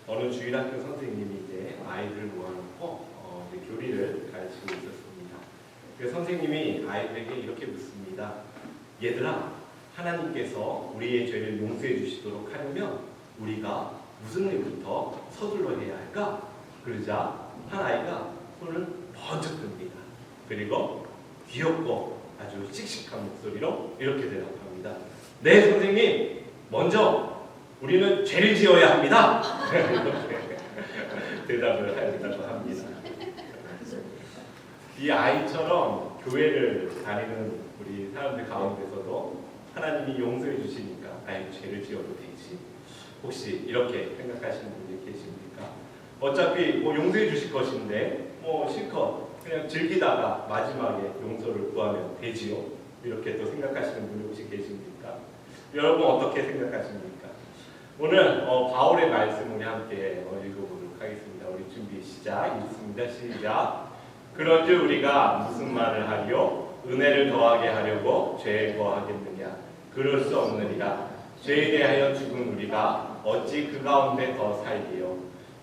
어느 주일학교 선생님이 이제 아이들을 모아놓고 이제 교리를 가르치고 있었습니다. 그 선생님이 아이들에게 이렇게 묻습니다. 얘들아, 하나님께서 우리의 죄를 용서해 주시도록 하려면 우리가 무슨 일부터 서둘러 해야 할까? 그러자 한 아이가 손을 번쩍 듭니다. 그리고 귀엽고 아주 씩씩한 목소리로 이렇게 대답합니다. 네, 선생님, 먼저 우리는 죄를 지어야 합니다. 이렇게 대답을 하였다고 합니다. 이 아이처럼 교회를 다니는 우리 사람들 가운데서도 하나님이 용서해 주시니까 아이 죄를 지어도 되지. 혹시 이렇게 생각하시는 분이 계십니까? 어차피 뭐 용서해 주실 것인데 뭐 실컷 그냥 즐기다가 마지막에 용서를 구하면 되지요. 이렇게 또 생각하시는 분이 혹시 계십니까? 여러분 어떻게 생각하십니까? 오늘 바울의 말씀 우리 함께 읽어보도록 하겠습니다. 우리 준비 시작. 읽습니다. 시작. 그런즉 우리가 무슨 말을 하리요? 은혜를 더하게 하려고 죄에 거하겠느냐? 그럴 수 없느니라. 죄에 대하여 죽은 우리가 어찌 그 가운데 더 살리요?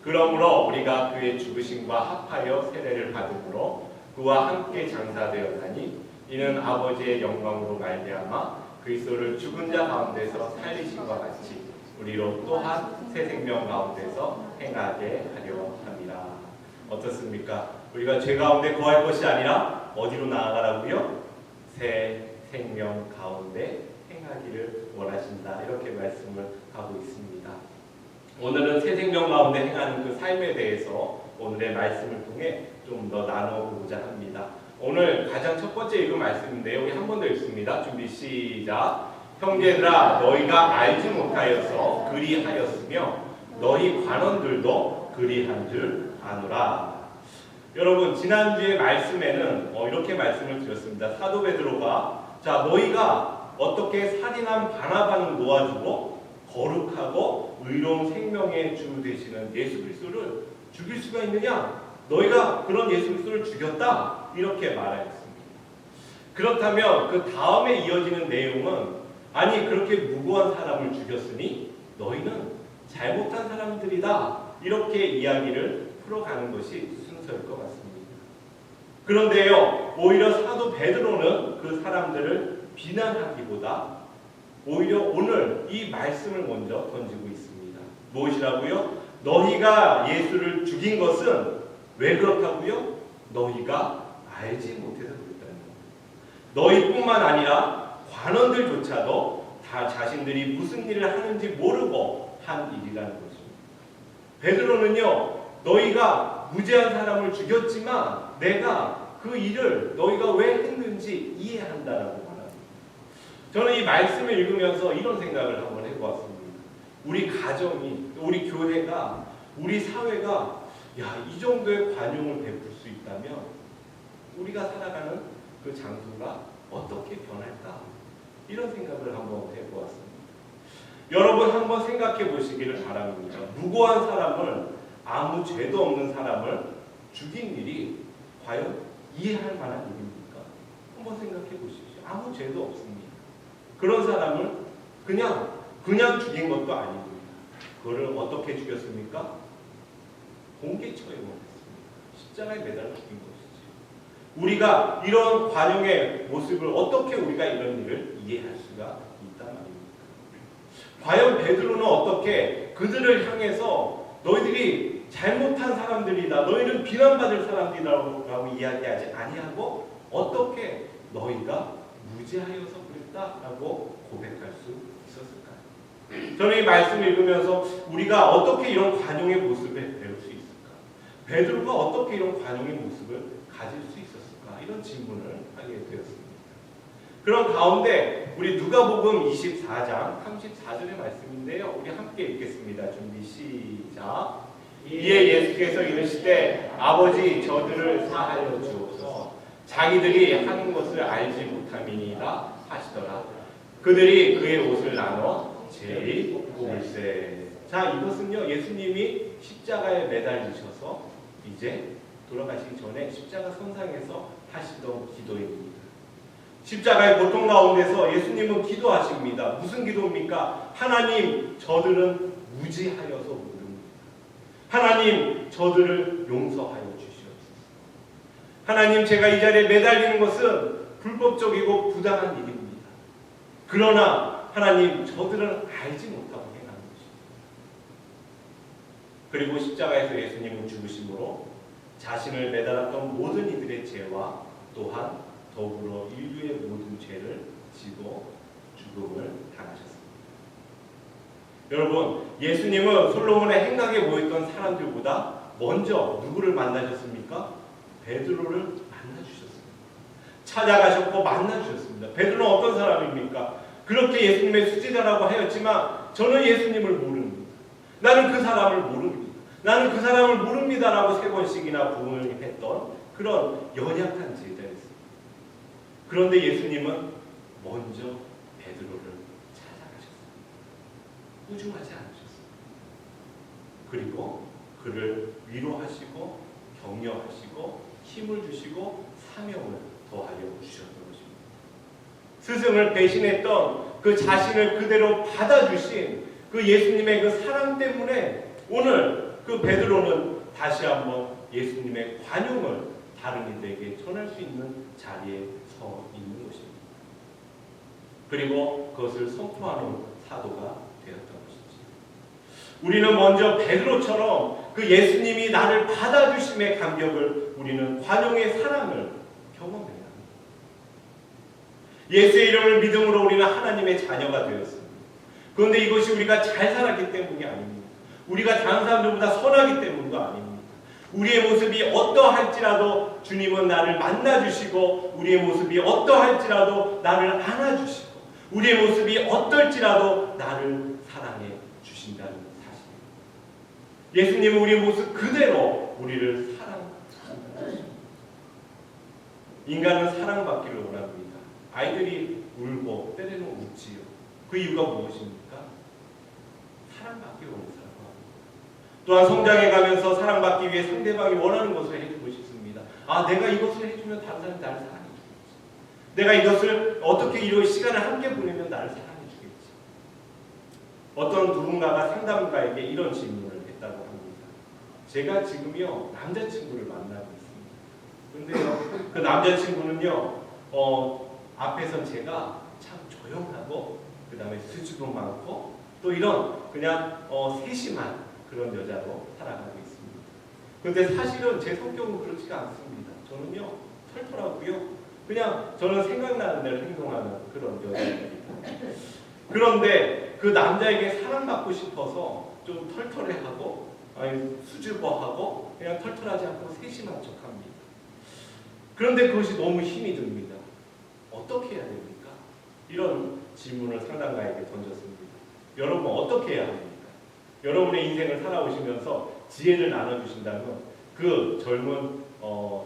그러므로 우리가 그의 죽으심과 합하여 세례를 받음으로 그와 함께 장사되었나니 이는 아버지의 영광으로 말미암아 그리스도를 죽은 자 가운데서 살리심과 같이 우리로 또한 새 생명 가운데서 행하게 하려 함이라. 어떻습니까? 우리가 죄 가운데 거할 것이 아니라 어디로 나아가라고요? 새 생명 가운데 행하기를 원하신다. 이렇게 말씀을 하고 있습니다. 오늘은 새 생명 가운데 행하는 그 삶에 대해서 오늘의 말씀을 통해 좀 더 나눠보고자 합니다. 오늘 가장 첫 번째 읽은 말씀인데요. 우리 한 번 더 읽습니다. 준비 시작. 형제들아, 너희가 알지 못하여서 그리하였으며 너희 관원들도 그리한 줄 아노라. 여러분, 지난주에 말씀에는 이렇게 말씀을 드렸습니다. 사도 베드로가 너희가 어떻게 살인한 바나바는 놓아주고 거룩하고 의로운 생명의 주 되시는 예수 그리스도를 죽일 수가 있느냐? 너희가 그런 예수 그리스도를 죽였다. 이렇게 말하였습니다. 그렇다면 그 다음에 이어지는 내용은 아니 그렇게 무고한 사람을 죽였으니 너희는 잘못한 사람들이다. 이렇게 이야기를 풀어가는 것이 순서일 것 같습니다. 그런데요, 오히려 사도 베드로는 그 사람들을 비난하기보다 오히려 오늘 이 말씀을 먼저 던지고 있습니다. 무엇이라고요? 너희가 예수를 죽인 것은 왜 그렇다고요? 너희가 알지 못해서 그랬다는 겁니다. 너희뿐만 아니라 관원들조차도 다 자신들이 무슨 일을 하는지 모르고 한 일이라는 것입니다. 베드로는요, 너희가 무죄한 사람을 죽였지만 내가 그 일을 너희가 왜 했는지 이해한다라고 말합니다. 저는 이 말씀을 읽으면서 이런 생각을 한번 해보았습니다. 우리 가정이, 우리 교회가, 우리 사회가 이 정도의 관용을 베풀 수 있다면 우리가 살아가는 그 장소가 어떻게 변할까? 이런 생각을 한번 해보았습니다. 여러분 한번 생각해 보시기를 바랍니다. 무고한 사람을, 아무 죄도 없는 사람을 죽인 일이 과연 이해할 만한 일입니까? 한번 생각해 보십시오. 아무 죄도 없습니다. 그런 사람을 그냥 죽인 것도 아니고요. 그거를 어떻게 죽였습니까? 공개 처형했습니다. 십자가에 매달려 죽인 것이죠. 우리가 이런 관용의 모습을 어떻게 우리가 이런 일을 이해할 수가 있단 말입니까? 과연 베드로는 어떻게 그들을 향해서 너희들이 잘못한 사람들이다, 너희는 비난받을 사람들이라고 이야기하지 아니하고 어떻게 너희가 무죄하여서 그랬다라고 고백할 수 있었을까요? 저는 이 말씀을 읽으면서 우리가 어떻게 이런 관용의 모습을 배울 수 있을까? 베드로가 어떻게 이런 관용의 모습을 가질 수 있었을까? 이런 질문을 하게 되었습니다. 그런 가운데 우리 누가복음 24장 34절의 말씀인데요. 우리 함께 읽겠습니다. 준비 시작. 이에 예수께서 이르시되 아버지 저들을 사하여 주옵소서. 자기들이 하는 것을 알지 못함이니이다 하시더라. 그들이 그의 옷을 나눠 제일일세. 이것은요, 예수님이 십자가에 매달리셔서 이제 돌아가시기 전에 십자가 선상에서 하시던 기도입니다. 십자가의 고통 가운데서 예수님은 기도하십니다. 무슨 기도입니까? 하나님, 저들은 무지하여서 모릅니다. 하나님 저들을 용서하여 주시옵소서. 하나님 제가 이 자리에 매달리는 것은 불법적이고 부당한 일입니다. 그러나 하나님 저들은 알지 못하고 행하는 것입니다. 그리고 십자가에서 예수님은 죽으심으로 자신을 매달았던 모든 이들의 죄와 또한 더불어 인류의 모든 죄를 지고 죽음을 당하셨습니다. 여러분, 예수님은 솔로몬의 행각에 모였던 사람들보다 먼저 누구를 만나셨습니까? 베드로를 만나주셨습니다. 찾아가셨고 만나주셨습니다. 베드로는 어떤 사람입니까? 그렇게 예수님의 수제자라고 하였지만 저는 예수님을 모릅니다. 나는 그 사람을 모릅니다. 나는 그 사람을 모릅니다라고 3번씩이나 부응을 했던 그런 연약한 제자였습니다. 그런데 예수님은 먼저 베드로를 찾아가셨습니다. 꾸중하지 않으셨습니다. 그리고 그를 위로하시고 격려하시고 힘을 주시고 사명을 더하여 주셨던 것입니다. 스승을 배신했던 그 자신을 그대로 받아주신 그 예수님의 그 사랑 때문에 오늘 그 베드로는 다시 한번 예수님의 관용을 다른 이들에게 전할 수 있는 자리에 서 있는 것입니다. 그리고 그것을 선포하는 사도가 되었던 것이지. 우리는 먼저 베드로처럼 그 예수님이 나를 받아주심의 감격을 우리는 관용의 사랑을 경험해야 합니다. 예수의 이름을 믿음으로 우리는 하나님의 자녀가 되었습니다. 그런데 이것이 우리가 잘 살았기 때문이 아닙니다. 우리가 다른 사람들보다 선하기 때문도 아닙니다. 우리의 모습이 어떠할지라도 주님은 나를 만나주시고 우리의 모습이 어떠할지라도 나를 안아주시고 우리의 모습이 어떨지라도 나를 사랑해 주신다는 사실입니다. 예수님은 우리의 모습 그대로 우리를 사랑하십니다. 인간은 사랑받기를 원합니다. 아이들이 울고 때로는 웃지요. 그 이유가 무엇입니까? 사랑받기를 원해서. 또한 성장해 가면서 사랑받기 위해 상대방이 원하는 것을 해주고 싶습니다. 아, 내가 이것을 해주면 다른 사람이 나를 사랑해 주겠지. 내가 이것을 어떻게 이런 시간을 함께 보내면 나를 사랑해 주겠지. 어떤 누군가가 상담가에게 이런 질문을 했다고 합니다. 제가 지금요 남자친구를 만나고 있습니다. 그런데요 그 남자친구는요 앞에선 제가 참 조용하고 그 다음에 수줍음 많고 또 이런 그냥 세심한 그런 여자로 살아가고 있습니다. 그런데 사실은 제 성격은 그렇지가 않습니다. 저는요 털털하고요 그냥 저는 생각나는 대로 행동하는 그런 여자입니다. 그런데 그 남자에게 사랑받고 싶어서 좀 털털해하고 수줍어하고 그냥 털털하지 않고 세심한 척합니다. 그런데 그것이 너무 힘이 듭니다. 어떻게 해야 됩니까? 이런 질문을 상담가에게 던졌습니다. 여러분 어떻게 해야 합니까? 여러분의 인생을 살아오시면서 지혜를 나눠주신다면 그 젊은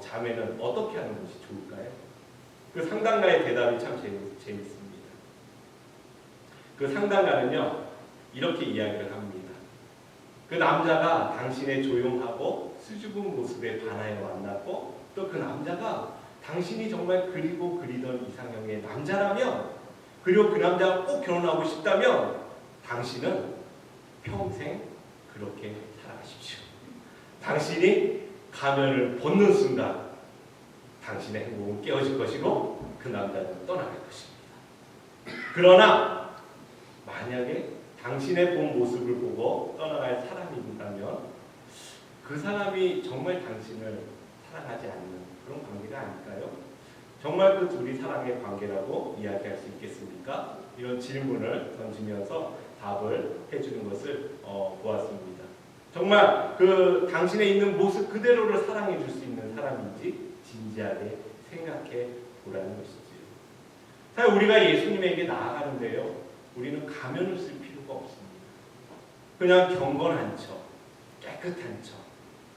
자매는 어떻게 하는 것이 좋을까요? 그 상담가의 대답이 참 재밌습니다. 그 상담가는요 이렇게 이야기를 합니다. 그 남자가 당신의 조용하고 수줍은 모습에 반하여 만났고 또 그 남자가 당신이 정말 그리고 그리던 이상형의 남자라면 그리고 그 남자가 꼭 결혼하고 싶다면 당신은 평생 그렇게 살아가십시오. 당신이 가면을 벗는 순간 당신의 행복은 깨어질 것이고 그 남자는 떠나갈 것입니다. 그러나 만약에 당신의 본 모습을 보고 떠나갈 사람이 있다면 그 사람이 정말 당신을 사랑하지 않는 그런 관계가 아닐까요? 정말 그 둘이 사랑의 관계라고 이야기할 수 있겠습니까? 이런 질문을 던지면서 답을 해주는 것을 보았습니다. 정말 그 당신의 있는 모습 그대로를 사랑해 줄 수 있는 사람인지 진지하게 생각해 보라는 것이지요. 사실 우리가 예수님에게 나아가는데요, 우리는 가면을 쓸 필요가 없습니다. 그냥 경건한 척, 깨끗한 척,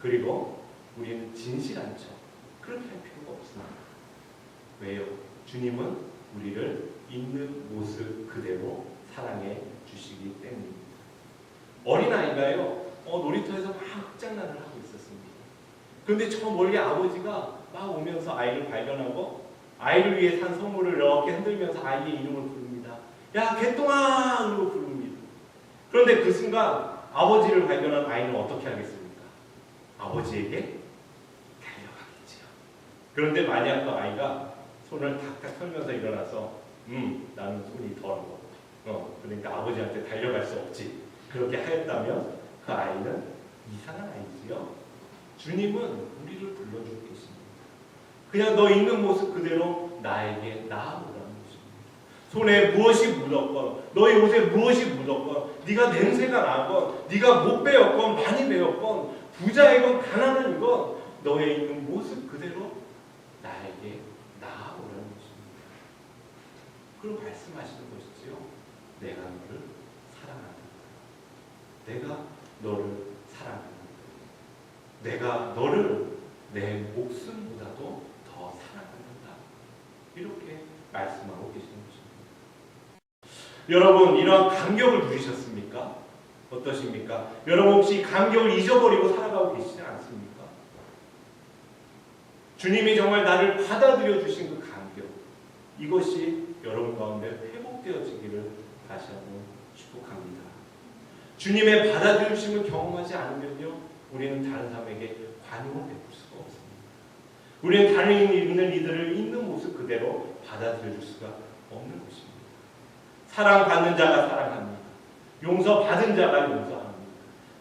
그리고 우리는 진실한 척, 그렇게 할 필요가 없습니다. 왜요? 주님은 우리를 있는 모습 그대로 사랑해 주시기 때문입니다. 어린아이가요 놀이터에서 막 흑장난을 하고 있었습니다. 그런데 저 멀리 아버지가 막 오면서 아이를 발견하고 아이를 위해 산 선물을 이렇게 흔들면서 아이의 이름을 부릅니다. 야 개똥아! 이러고 부릅니다. 그런데 그 순간 아버지를 발견한 아이는 어떻게 하겠습니까? 아버지에게 달려가겠지요. 그런데 만약 그 아이가 손을 탁탁 털면서 일어나서 나는 손이 더러워. 그러니까 아버지한테 달려갈 수 없지. 그렇게 하였다면 그 아이는 이상한 아이지요. 주님은 우리를 불러주고 계십니다. 그냥 너 있는 모습 그대로 나에게 나아오라는 것입니다. 손에 무엇이 묻었건, 너의 옷에 무엇이 묻었건, 네가 냄새가 나건, 네가 못 배웠건 많이 배웠건, 부자이건 가난한이건 너의 있는 모습 그대로 나에게 나아오라는 것입니다. 그리고 말씀하시는 것이지요. 내가 너를 사랑한다. 내가 너를 사랑한다. 내가 너를 내 목숨보다도 더 사랑한다. 이렇게 말씀하고 계시는 것입니다. 여러분, 이러한 감격을 누리셨습니까? 어떠십니까? 여러분 혹시 감격을 잊어버리고 살아가고 계시지 않습니까? 주님이 정말 나를 받아들여 주신 그 감격, 이것이 여러분 가운데 회복되어지기를 다시 한번 축복합니다. 주님의 받아들이심을 경험하지 않으면요, 우리는 다른 사람에게 관용을 베풀 수가 없습니다. 우리는 다른 있는 이들을 있는 모습 그대로 받아들여 줄 수가 없는 것입니다. 사랑받는 자가 사랑합니다. 용서받은 자가 용서합니다.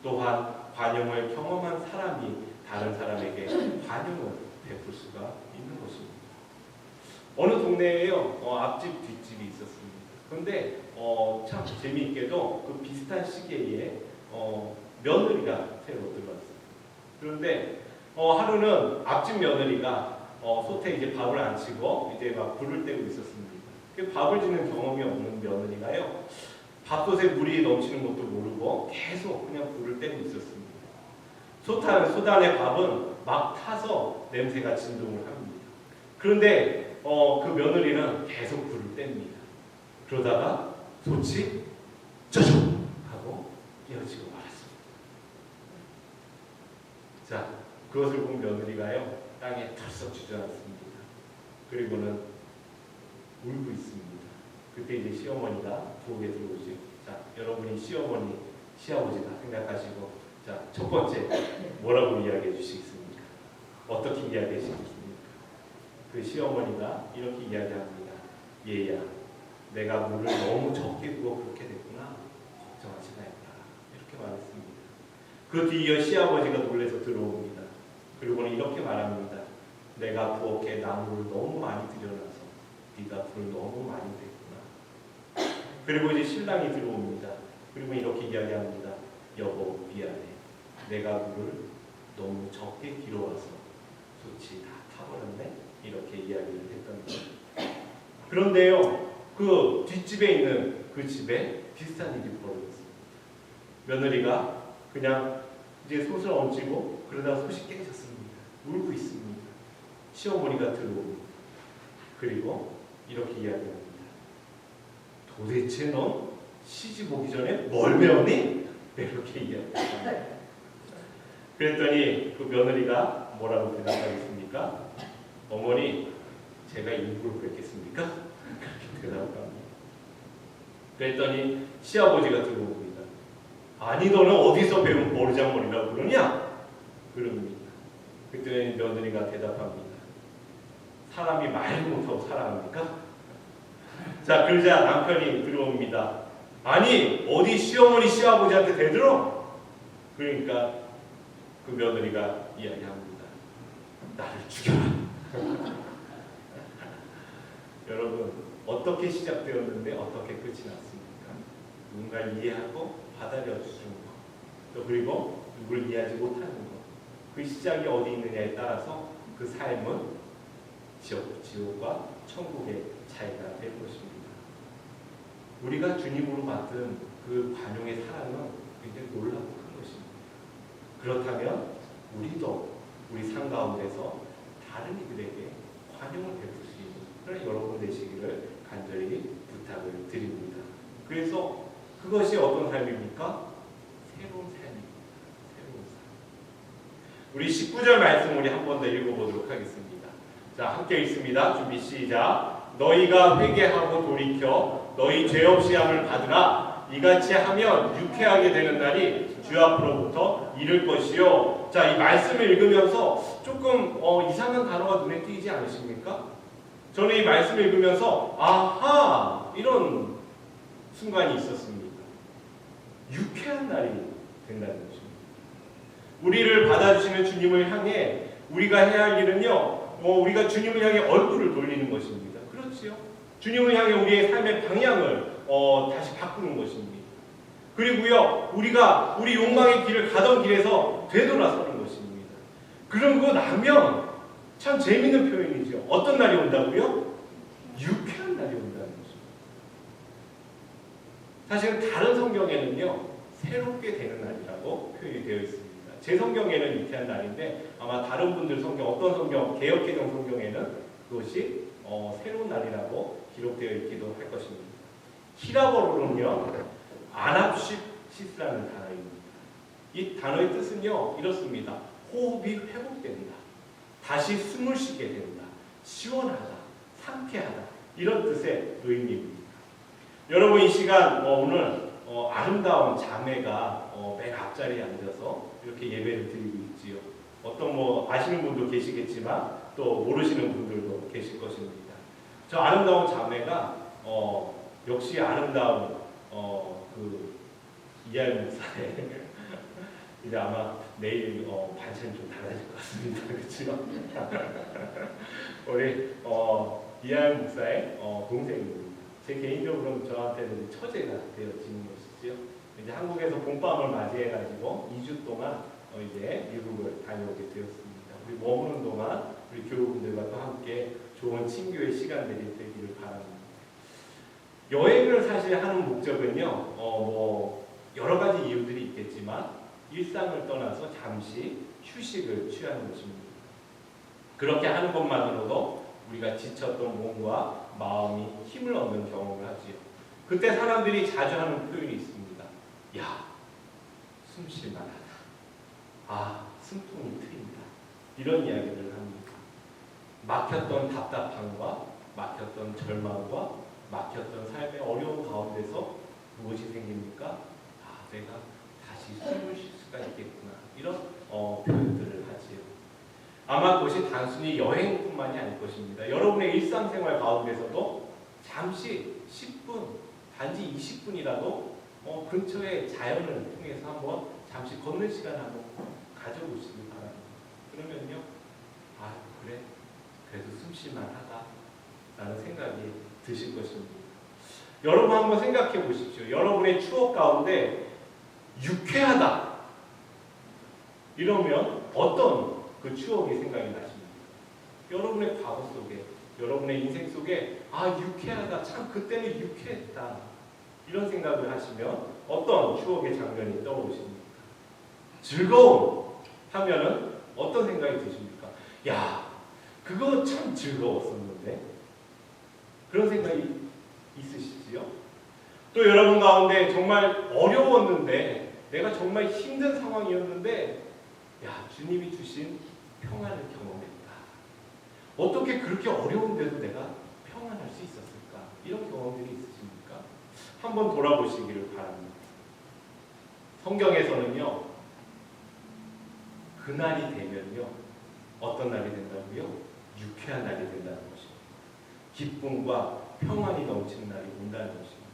또한 관용을 경험한 사람이 다른 사람에게 관용을 베풀 수가 있는 것입니다. 어느 동네에요, 앞집 뒷집이 있었습니다. 그런데 참 재미있게도 그 비슷한 시기에 며느리가 새로 들어왔어요. 그런데 하루는 앞집 며느리가 솥에 이제 밥을 안 치고 이제 막 불을 떼고 있었습니다. 그 밥을 짓는 경험이 없는 며느리가요, 밥솥에 물이 넘치는 것도 모르고 계속 그냥 불을 떼고 있었습니다. 솥 안의 밥은 막 타서 냄새가 진동을 합니다. 그런데 그 며느리는 계속 불을 뗍니다. 그러다가 솥이 짜죽 하고 깨어지고 말았습니다. 자, 그것을 본 며느리가요, 땅에 털썩 주저앉습니다. 그리고는 울고 있습니다. 그때 이제 시어머니가 부엌에 들어오시고, 자, 여러분이 시어머니, 시아버지다 생각하시고, 자, 첫 번째 뭐라고 이야기해 주시겠습니까? 어떻게 이야기해 주시겠습니까? 그 시어머니가 이렇게 이야기합니다. 얘야, 내가 물을 너무 적게 부어 그렇게 됐구나. 걱정하지 말라. 이렇게 말했습니다. 그 뒤에 시아버지가 놀라서 들어옵니다. 그리고는 이렇게 말합니다. 내가 부엌에 나무를 너무 많이 들여놔서 네가 불을 너무 많이 댔구나. 그리고 이제 신랑이 들어옵니다. 그리고 이렇게 이야기합니다. 여보, 미안해. 내가 물을 너무 적게 길어와서 솥이 다 타버렸네. 이렇게 이야기를 했던 거예요. 그런데요, 그 뒷집에 있는 그 집에 비슷한 일이 벌어졌습니다. 며느리가 그냥 이제 솥을 얹히고 그러다가 솥이 깨졌습니다. 울고 있습니다. 시어머니가 들어옵니다. 그리고 이렇게 이야기합니다. 도대체 넌 시집 오기 전에 뭘 배웠니? 이렇게 이야기합니다. 그랬더니 그 며느리가 뭐라고 대답하겠습니까? 어머니, 제가 일부러 그랬겠습니까? 그렇게 대답합니다. 그랬더니 시아버지가 들어옵니다. 아니, 너는 어디서 배운 버르장머리라고 그러냐? 그럽니다. 그랬더니 며느리가 대답합니다. 사람이 말도 못하고 살아갑니까? 자, 그러자 남편이 들어옵니다. 아니, 어디 시어머니 시아버지한테 대들어? 그러니까 그 며느리가 이야기합니다. 나를 죽여라. 여러분, 어떻게 시작되었는데 어떻게 끝이 났습니까? 누군가를 이해하고 받아들여 주는 것, 또 그리고 누구를 이해하지 못하는 것, 그 시작이 어디 있느냐에 따라서 그 삶은 지옥과 천국의 차이가 될 것입니다. 우리가 주님으로 받은 그 관용의 사랑은 굉장히 놀랍고 큰 것입니다. 그렇다면 우리도 우리 삶 가운데서 다른 이들에게 관용을 베풀 수 있는 그런 여러분 되시기를 간절히 부탁을 드립니다. 그래서 그것이 어떤 삶입니까? 새로운 삶입니다. 새로운 삶. 우리 19절 말씀 우리 한 번 더 읽어보도록 하겠습니다. 자, 함께 읽습니다. 준비 시작. 너희가 회개하고 돌이켜 너희 죄 없이 함을 받으라. 이같이 하면 유쾌하게 되는 날이 주 앞으로부터 이를 것이요. 자, 이 말씀을 읽으면서 조금 이상한 단어가 눈에 띄지 않으십니까? 저는 이 말씀을 읽으면서 아하 이런 순간이 있었습니다. 유쾌한 날이 된다는 것입니다. 우리를 받아주시는 주님을 향해 우리가 해야 할 일은요, 우리가 주님을 향해 얼굴을 돌리는 것입니다. 그렇지요? 주님을 향해 우리의 삶의 방향을 다시 바꾸는 것입니다. 그리고요, 우리가 우리 욕망의 길을 가던 길에서 되돌아서는 것입니다. 그러고 나면 참 재밌는 표현이죠. 어떤 날이 온다고요? 유쾌한 날이 온다는 것입니다. 사실은 다른 성경에는요, 새롭게 되는 날이라고 표현이 되어 있습니다. 제 성경에는 유쾌한 날인데 아마 다른 분들 성경, 어떤 성경, 개역개정 성경에는 그것이 새로운 날이라고 기록되어 있기도 할 것입니다. 히라버로는요, 아납시스라는 단어입니다. 이 단어의 뜻은요, 이렇습니다. 호흡이 회복된다. 다시 숨을 쉬게 된다. 시원하다. 상쾌하다. 이런 뜻의 의미입니다. 여러분 이 시간 오늘 아름다운 자매가 맨 앞자리에 앉아서 이렇게 예배를 드리고 있지요. 어떤 아시는 분도 계시겠지만 또 모르시는 분들도 계실 것입니다. 저 아름다운 자매가 역시 아름다운 그 이하연 목사의 이제 아마 내일 반찬이 좀 달라질 것 같습니다. 그렇죠? 우리 이하연 목사의 동생입니다. 제 개인적으로는 저한테는 처제가 되어지는 것이죠. 이제 한국에서 봄밤을 맞이해가지고 2주 동안 이제 미국을 다녀오게 되었습니다. 우리 머무는 동안 우리 교우분들과 또 함께 좋은 친교의 시간들이 되기를 바랍니다. 여행을 사실 하는 목적은요, 여러 가지 이유들이 있겠지만 일상을 떠나서 잠시 휴식을 취하는 것입니다. 그렇게 하는 것만으로도 우리가 지쳤던 몸과 마음이 힘을 얻는 경험을 하지요. 그때 사람들이 자주 하는 표현이 있습니다. 야, 숨 쉴만하다. 아, 숨통이 트인다. 이런 이야기를 합니다. 막혔던 답답함과 막혔던 절망과 막혔던 삶의 어려운 가운데서 무엇이 생깁니까? 아, 내가 다시 숨을 쉴 수가 있겠구나. 이런 표현들을 하지요. 아마 그것이 단순히 여행뿐만이 아닐 것입니다. 여러분의 일상생활 가운데서도 잠시 10분, 단지 20분이라도 근처의 자연을 통해서 한번 잠시 걷는 시간 한번 가져보시기 바랍니다. 그러면요, 아 그래, 그래도 숨쉴만하다 라는 생각이 드실 것입니다. 여러분 한번 생각해 보십시오. 여러분의 추억 가운데 유쾌하다 이러면 어떤 그 추억이 생각이 나십니까? 여러분의 과거 속에, 여러분의 인생 속에 아 유쾌하다, 참 그때는 유쾌했다 이런 생각을 하시면 어떤 추억의 장면이 떠오르십니까? 즐거움 하면은 어떤 생각이 드십니까? 야, 그거 참 즐거웠었는데 그런 생각이 있으시지요? 또 여러분 가운데 정말 어려웠는데 내가 정말 힘든 상황이었는데 야, 주님이 주신 평안을 경험했다. 어떻게 그렇게 어려운데도 내가 평안할 수 있었을까? 이런 경험들이 있으십니까? 한번 돌아보시기를 바랍니다. 성경에서는요, 그날이 되면요, 어떤 날이 된다고요? 유쾌한 날이 된다는 것입니다. 기쁨과 평안이 넘치는 날이 온다는 것입니다.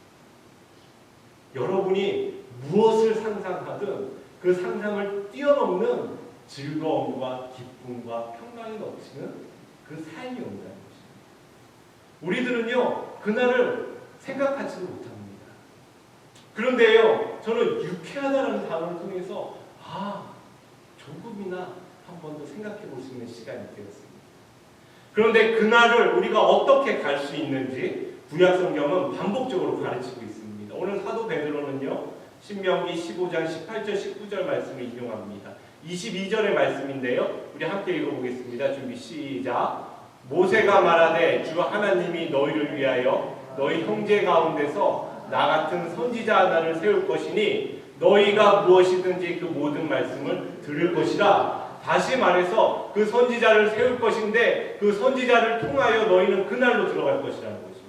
여러분이 무엇을 상상하든 그 상상을 뛰어넘는 즐거움과 기쁨과 평강이 넘치는 그 삶이 온다는 것입니다. 우리들은요, 그날을 생각하지도 못합니다. 그런데요, 저는 유쾌하다는 단어를 통해서 조금이나 한 번 더 생각해 볼 수 있는 시간이 되었습니다. 그런데 그날을 우리가 어떻게 갈 수 있는지 구약 성경은 반복적으로 가르치고 있습니다. 오늘 사도 베드로는요, 신명기 15장 18절 19절 말씀을 인용합니다. 22절의 말씀인데요, 우리 함께 읽어보겠습니다. 준비 시작. 모세가 말하되 주 하나님이 너희를 위하여 너희 형제 가운데서 나 같은 선지자 하나를 세울 것이니 너희가 무엇이든지 그 모든 말씀을 들을 것이라. 다시 말해서 그 선지자를 세울 것인데 그 선지자를 통하여 너희는 그날로 들어갈 것이라는 것입니다.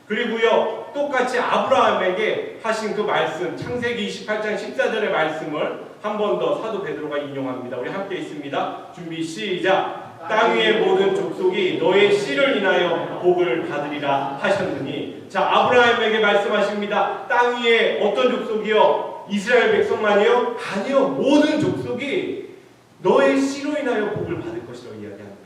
그리고요, 똑같이 아브라함에게 하신 그 말씀, 창세기 28장 14절의 말씀을 한 번 더 사도 베드로가 인용합니다. 우리 함께 있습니다. 준비 시작. 땅 위의 모든 족속이 너의 씨를 인하여 복을 받으리라 하셨느니. 자, 아브라함에게 말씀하십니다. 땅 위에 어떤 족속이요? 이스라엘 백성만이요? 아니요. 모든 족속이 너의 씨로 인하여 복을 받을 것이라고 이야기합니다.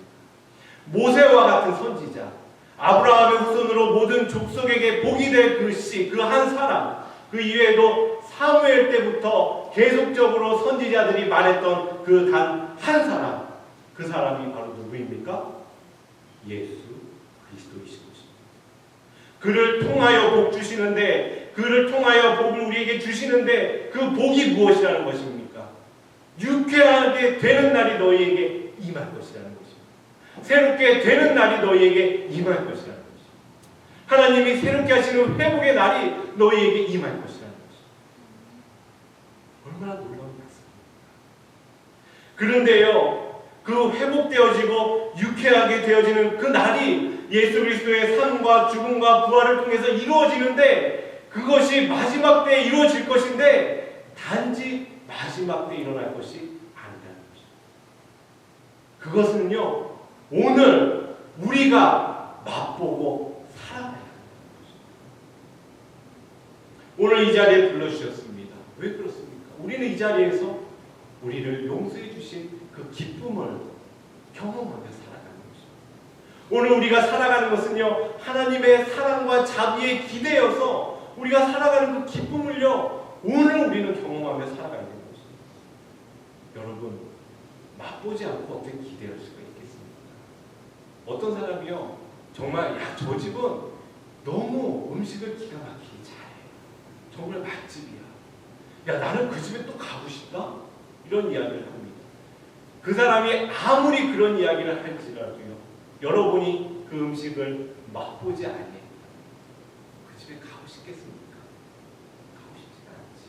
모세와 같은 선지자, 아브라함의 후손으로 모든 족속에게 복이 될 그 씨, 그 한 사람, 그 이외에도 사무엘 때부터 계속적으로 선지자들이 말했던 그 단 한 사람, 그 사람이 바로 누구입니까? 예수 그리스도이신 것입니다. 그를 통하여 복 주시는데, 그를 통하여 복을 우리에게 주시는데 그 복이 무엇이라는 것입니까? 유쾌하게 되는 날이 너희에게 임할 것이라는 것입니다. 새롭게 되는 날이 너희에게 임할 것이라는 것입니다. 하나님이 새롭게 하시는 회복의 날이 너희에게 임할 것이라는 것입니다. 얼마나 놀라운 말씀입니까? 그런데요, 그 회복되어지고 유쾌하게 되어지는 그 날이 예수 그리스도의 삶과 죽음과 부활을 통해서 이루어지는데, 그것이 마지막 때에 이루어질 것인데 단지 마지막 때 일어날 것이 아니라는 것입니다. 그것은요, 오늘 우리가 맛보고 살아가야 하는 것입니다. 오늘 이 자리에 불러주셨습니다. 왜 그렇습니까? 우리는 이 자리에서 우리를 용서해 주신 그 기쁨을 경험하며 살아가는 것입니다. 오늘 우리가 살아가는 것은요, 하나님의 사랑과 자비에 기대어서 우리가 살아가는 그 기쁨을요, 오늘 우리는 경험하며 살아가야 되는 것입니다. 여러분, 맛보지 않고 어떻게 기대할 수가 있겠습니까? 어떤 사람이요, 정말 야, 저 집은 너무 음식을 기가 막히게 잘해, 정말 맛집이야, 야, 나는 그 집에 또 가고 싶다, 이런 이야기를 합니다. 그 사람이 아무리 그런 이야기를 할지라도요, 여러분이 그 음식을 맛보지 않으면 그 집에 가고 싶겠습니까? 가고 싶지 않지.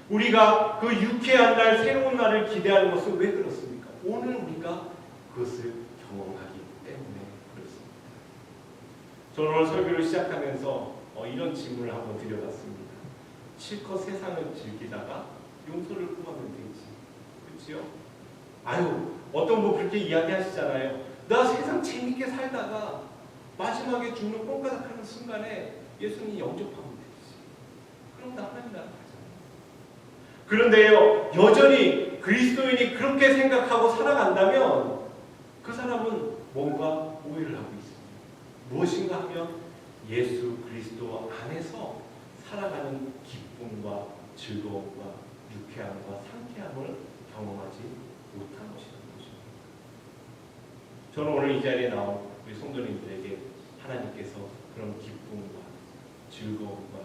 우리가 그 유쾌한 날, 새로운 날을 기대하는 것은 왜 그렇습니까? 오늘 우리가 그것을 경험하기 때문에 그렇습니다. 저는 오늘 설교를 시작하면서 이런 질문을 한번 드려봤습니다. 실컷 세상을 즐기다가 용서를 구하면 되지, 그렇지요? 아유, 어떤 분 그렇게 이야기하시잖아요. 나 세상 재밌게 살다가 마지막에 죽는 뽕가닥 하는 순간에 예수님 영접하면 되지, 그럼 나 하나님 나라 가잖아요. 그런데요, 여전히 그리스도인이 그렇게 생각하고 살아간다면 그 사람은 뭔가 오해를 하고 있습니다. 무엇인가 하면 예수 그리스도 안에서 살아가는 기쁨과 즐거움과 유쾌함과 상쾌함을 경험하지 못한 것이라는 것입니다. 저는 오늘 이 자리에 나온 우리 성도님들에게 하나님께서 그런 기쁨과 즐거움과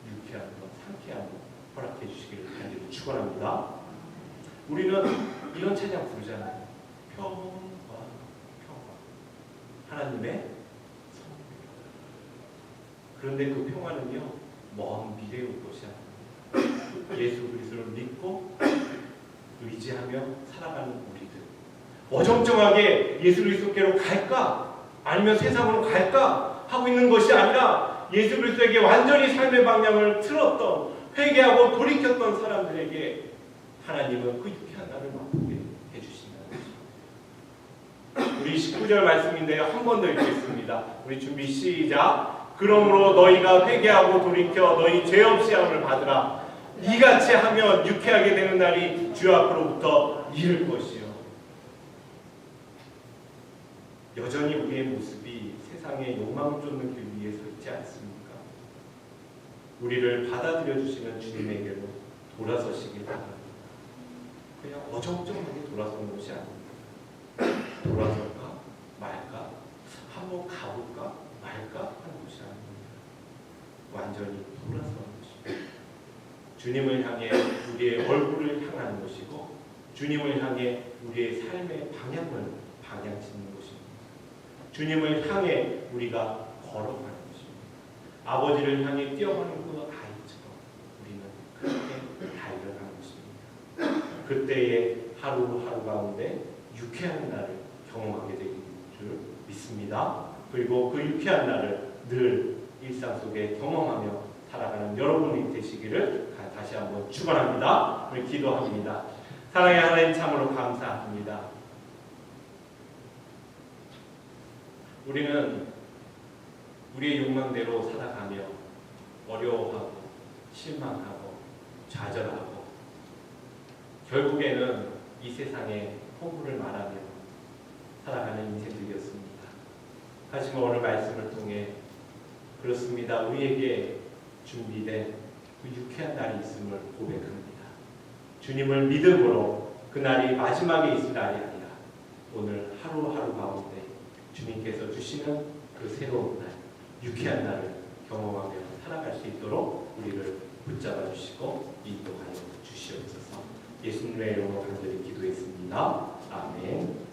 유쾌함과 상쾌함을 허락해 주시기를 간절히 축원합니다. 우리는 이런 찬양 부르잖아요. 평화, 평화. 하나님의 성령. 그런데 그 평화는요, 먼 미래에 올 것이 아닙니다. 예수 그리스도를 믿고 의지하며 살아가는 우리들, 어정쩡하게 예수 그리스도께로 갈까 아니면 세상으로 갈까 하고 있는 것이 아니라 예수 그리스도에게 완전히 삶의 방향을 틀었던, 회개하고 돌이켰던 사람들에게 하나님은 그 유쾌한 날을 맛보게 해주신다는 것입니다. 우리 19절 말씀인데요, 한 번 더 읽겠습니다. 우리 준비 시작. 그러므로 너희가 회개하고 돌이켜 너희 죄 없이 함을 받으라. 이같이 하면 유쾌하게 되는 날이 주 앞으로부터 이를 것이요. 여전히 우리의 모습이 세상의 욕망을 쫓는 길 위에 서 있지 않습니까? 우리를 받아들여 주시는 주님에게로 돌아서시길 바랍니다. 그냥 어정쩡하게 돌아서는 것이 아닙니다. 돌아설까 말까, 한번 가볼까 말까 하는 것이 아닙니다. 완전히 돌아서는 것입니다. 주님을 향해 우리의 얼굴을 향하는 것이고, 주님을 향해 우리의 삶의 방향을 방향 짓는 것입니다. 주님을 향해 우리가 걸어가는 것입니다. 아버지를 향해 뛰어가는 그 아이처럼 우리는 그렇게 달려가는 것입니다. 그때의 하루하루 가운데 유쾌한 날을 경험하게 되는 줄 믿습니다. 그리고 그 유쾌한 날을 늘 일상 속에 경험하며 살아가는 여러분이 되시기를 다시 한번 축원합니다. 우리 기도합니다. 사랑의 하나님 참으로 감사합니다. 우리는 우리의 욕망대로 살아가며 어려워하고 실망하고 좌절하고 결국에는 이 세상에 허물을 말하며 살아가는 인생들이었습니다. 하지만 오늘 말씀을 통해 그렇습니다. 우리에게 준비된 그 유쾌한 날이 있음을 고백합니다. 주님을 믿음으로 그 날이 마지막에 있을 날이 아니라 오늘 하루하루 가운데 주님께서 주시는 그 새로운 날, 유쾌한 날을 경험하며 살아갈 수 있도록 우리를 붙잡아 주시고 인도하여 주시옵소서. 예수님의 이름으로 간절히 기도했습니다. 아멘.